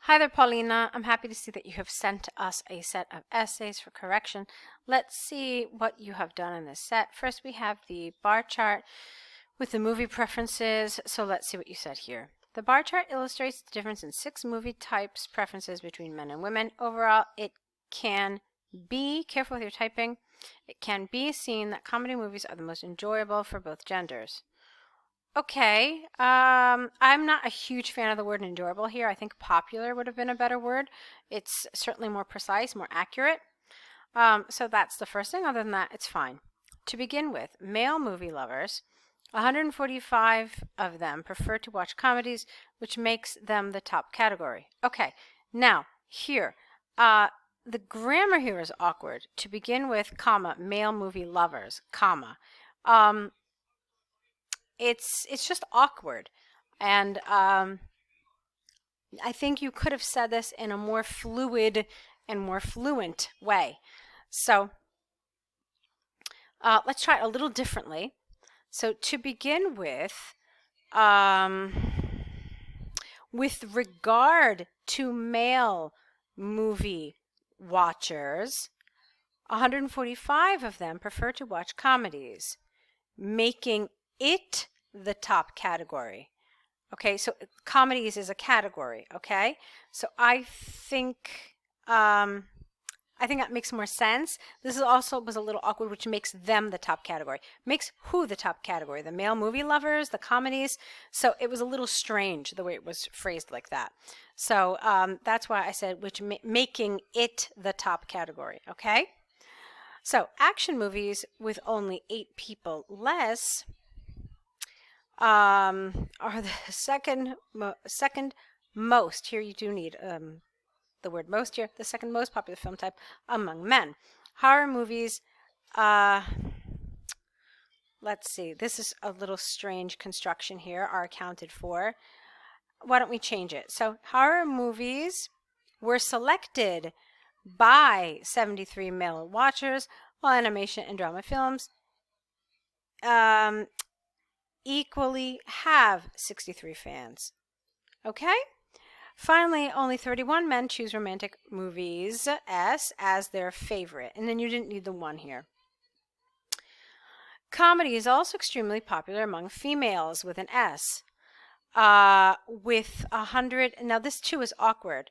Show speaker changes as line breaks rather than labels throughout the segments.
Hi there, Paulina. I'm happy to see that you have sent us a set of essays for correction. Let's see what you have done in this set. First, we have the bar chart with the movie preferences. So let's see what you said here. The bar chart illustrates the difference in 6 movie types preferences between men and women. Overall, it can be, careful with your typing, it can be seen that comedy movies are the most enjoyable for both genders. Okay, I'm not a huge fan of the word enjoyable here. I think popular would have been a better word. It's certainly more precise, more accurate. So that's the first thing. Other than that, it's fine. To begin with, male movie lovers, 145 of them prefer to watch comedies, which makes them the top category. Okay, now here, the grammar here is awkward. To begin with, comma, male movie lovers, comma. It's just awkward, and I think you could have said this in a more fluid and more fluent way. So let's try it a little differently. So to begin with regard to male movie watchers, 145 of them prefer to watch comedies, making it the top category. Okay, so comedies is a category. Okay, so I think that makes more sense. This is also was a little awkward, which makes them the top category. Makes who the top category? The male movie lovers, the comedies. So it was a little strange the way it was phrased like that. So that's why I said making it the top category. Okay. So action movies with only 8 people less are the second most. Here you do need the word most here. The second most popular film type among men. Horror movies. Let's see. This is a little strange construction here. Are accounted for. Why don't we change it? So horror movies were selected by 73 male watchers, while animation and drama films equally have 63 fans. Okay? Finally, only 31 men choose romantic movies S as their favorite, and then you didn't need the 1 here. Comedy is also extremely popular among females with an S. With 100, now this too is awkward.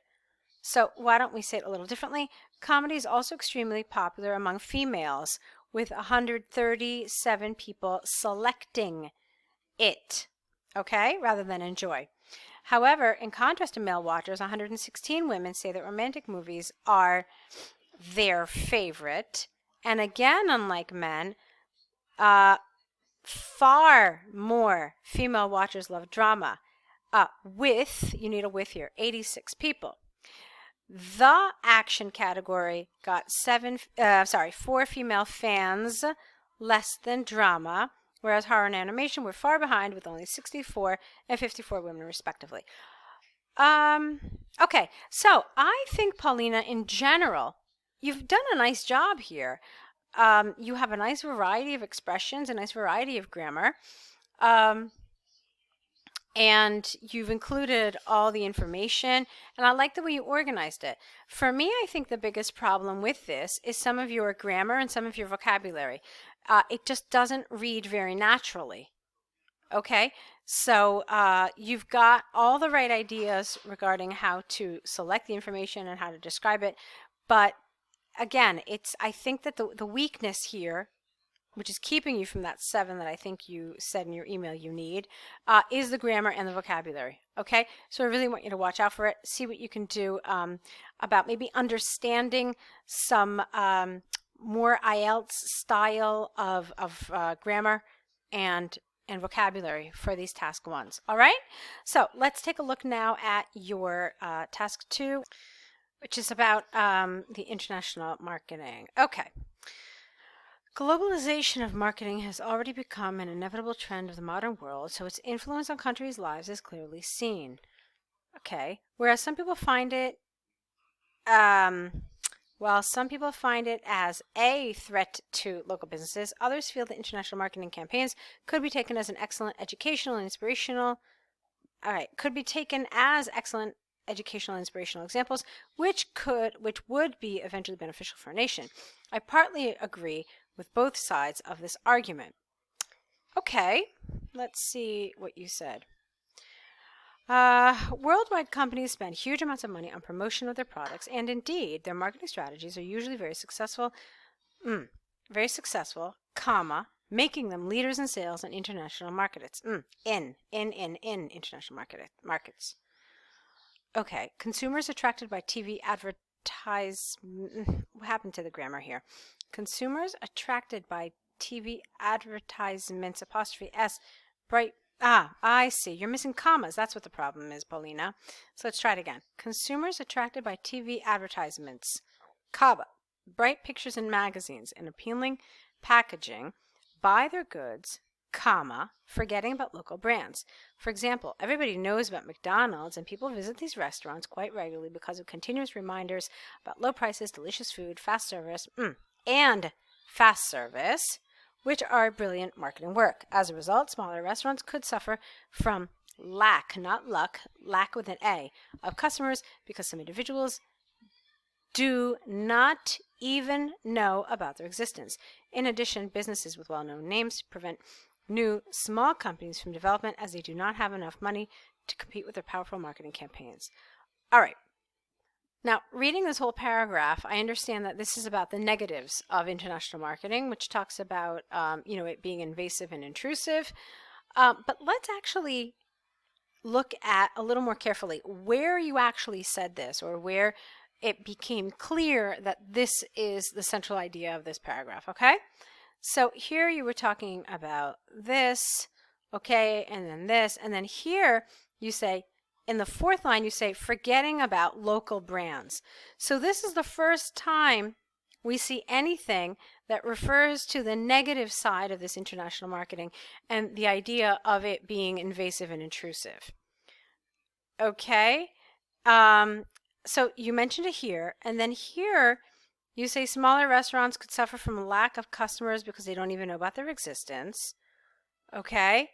So why don't we say it a little differently? Comedy is also extremely popular among females, with 137 people selecting it, okay, rather than enjoy. However, in contrast to male watchers, 116 women say that romantic movies are their favorite. And again, unlike men, far more female watchers love drama. You need a with here, 86 people. The action category got 4 female fans less than drama, whereas horror and animation were far behind with only 64 and 54 women respectively. Okay, so I think, Paulina, in general, you've done a nice job here. You have a nice variety of expressions, a nice variety of grammar. And you've included all the information, and I like the way you organized it. For me, I think the biggest problem with this is some of your grammar and some of your vocabulary. It just doesn't read very naturally. Okay, so you've got all the right ideas regarding how to select the information and how to describe it, but again, I think that the weakness here, which is keeping you from that 7 that I think you said in your email you need, is the grammar and the vocabulary. Okay, so I really want you to watch out for it. See what you can do about maybe understanding some more IELTS style of grammar and vocabulary for these task 1s. All right, so let's take a look now at your task 2, which is about the international marketing. Okay. Globalization of marketing has already become an inevitable trend of the modern world, so its influence on countries' lives is clearly seen. Okay, whereas some people find it, while some people find it as a threat to local businesses, others feel that international marketing campaigns could be taken as an excellent educational and inspirational. Could be taken as excellent educational and inspirational examples, which would be eventually beneficial for a nation. I partly agree with both sides of this argument. Okay, let's see what you said. Worldwide companies spend huge amounts of money on promotion of their products, and indeed, their marketing strategies are usually very successful, comma, making them leaders in sales in international markets. In international markets. Okay, consumers attracted by TV what happened to the grammar here? Consumers attracted by TV advertisements, apostrophe S, bright. I see. You're missing commas. That's what the problem is, Polina. So let's try it again. Consumers attracted by TV advertisements, comma, bright pictures in magazines and appealing packaging, buy their goods, comma, forgetting about local brands. For example, everybody knows about McDonald's, and people visit these restaurants quite regularly because of continuous reminders about low prices, delicious food, fast service, which are brilliant marketing work. As a result, smaller restaurants could suffer from lack, not luck, lack with an A, of customers because some individuals do not even know about their existence. In addition, businesses with well-known names prevent new small companies from development as they do not have enough money to compete with their powerful marketing campaigns. All right. Now, reading this whole paragraph, I understand that this is about the negatives of international marketing, which talks about, it being invasive and intrusive. But let's actually look at a little more carefully where you actually said this, or where it became clear that this is the central idea of this paragraph, okay? So here you were talking about this, okay, and then this, and then here you say, in the fourth line, you say, forgetting about local brands. So this is the first time we see anything that refers to the negative side of this international marketing and the idea of it being invasive and intrusive. Okay? So you mentioned it here, and then here you say smaller restaurants could suffer from a lack of customers because they don't even know about their existence. Okay?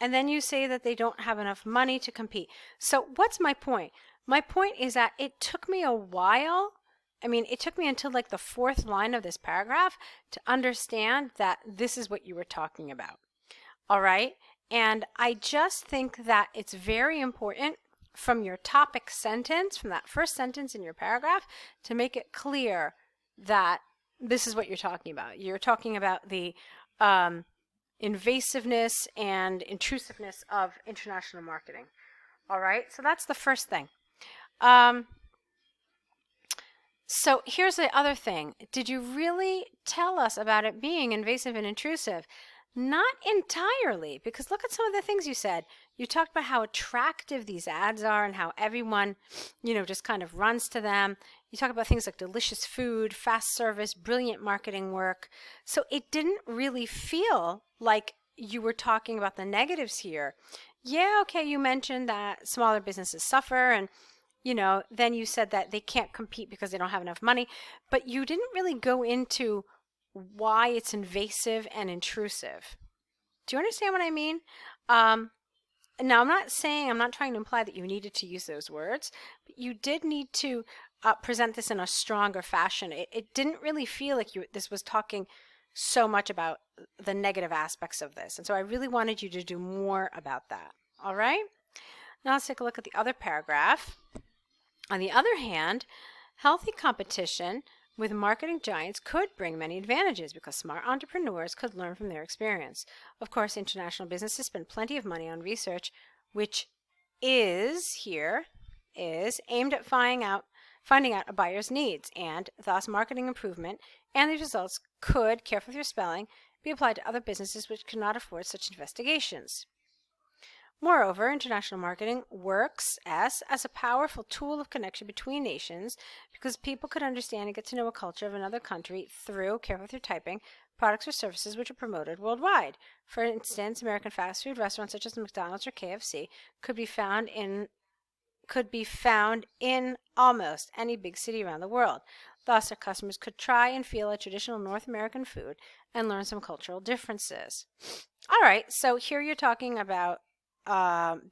And then you say that they don't have enough money to compete. So what's my point? My point is that it took me a while. It took me until like the fourth line of this paragraph to understand that this is what you were talking about. All right? And I just think that it's very important from your topic sentence, from that first sentence in your paragraph, to make it clear that this is what you're talking about. You're talking about the invasiveness and intrusiveness of international marketing. All right, so that's the first thing. So here's the other thing. Did you really tell us about it being invasive and intrusive? Not entirely, because look at some of the things you said. You talked about how attractive these ads are and how everyone, just kind of runs to them. You talk about things like delicious food, fast service, brilliant marketing work. So it didn't really feel like you were talking about the negatives here. Yeah, okay, you mentioned that smaller businesses suffer, and then you said that they can't compete because they don't have enough money, but you didn't really go into why it's invasive and intrusive. Do you understand what I mean? Now, I'm not trying to imply that you needed to use those words, but you did need to present this in a stronger fashion. It didn't really feel like this was talking so much about the negative aspects of this. And so I really wanted you to do more about that. All right? Now let's take a look at the other paragraph. On the other hand, healthy competition with marketing giants could bring many advantages because smart entrepreneurs could learn from their experience. Of course, international businesses spend plenty of money on research, which is aimed at finding out a buyer's needs, and thus marketing improvement and these results could, careful with your spelling, be applied to other businesses which cannot afford such investigations. Moreover, international marketing works as a powerful tool of connection between nations because people could understand and get to know a culture of another country through, careful with your typing, products or services which are promoted worldwide. For instance, American fast food restaurants such as McDonald's or KFC could be found in almost any big city around the world. Thus, our customers could try and feel a traditional North American food and learn some cultural differences. All right, so here you're talking about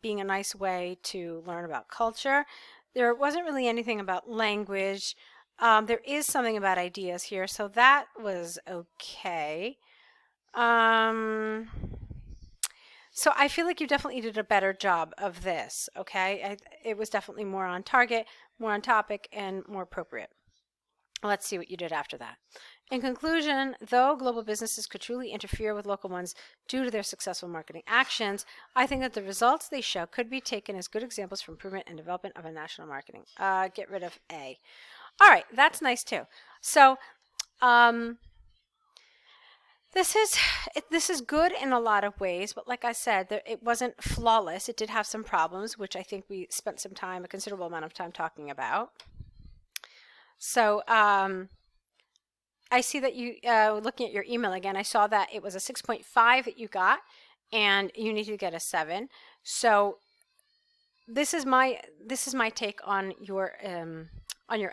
being a nice way to learn about culture. There wasn't really anything about language. There is something about ideas here, so that was okay. Um, so I feel like you definitely did a better job of this, okay? It was definitely more on target, more on topic, and more appropriate. Let's see what you did after that. In conclusion, though global businesses could truly interfere with local ones due to their successful marketing actions, I think that the results they show could be taken as good examples for improvement and development of a national marketing. Get rid of A. All right, that's nice too. So, this is good in a lot of ways, but like I said, it wasn't flawless. It did have some problems, which I think we spent some time, a considerable amount of time talking about. So, I see that you, looking at your email again, I saw that it was a 6.5 that you got, and you need to get a 7. So this is my take on your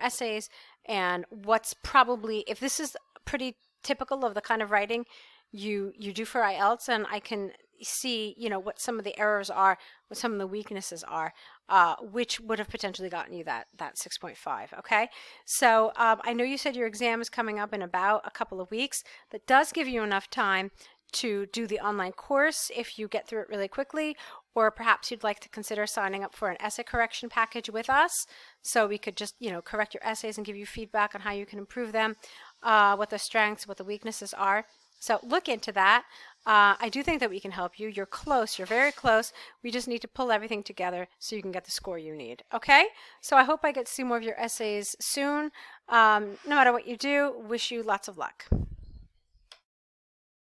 essays, and what's probably, if this is pretty typical of the kind of writing you do for IELTS, and I can see, you know, what some of the errors are, what some of the weaknesses are, which would have potentially gotten you that 6.5. Okay, so I know you said your exam is coming up in about a couple of weeks. That does give you enough time to do the online course if you get through it really quickly, or perhaps you'd like to consider signing up for an essay correction package with us, so we could just, you know, correct your essays and give you feedback on how you can improve them, what the strengths, what the weaknesses are. So look into that. I do think that we can help you. You're close. You're very close. We just need to pull everything together so you can get the score you need. Okay? So I hope I get to see more of your essays soon. No matter what you do, wish you lots of luck.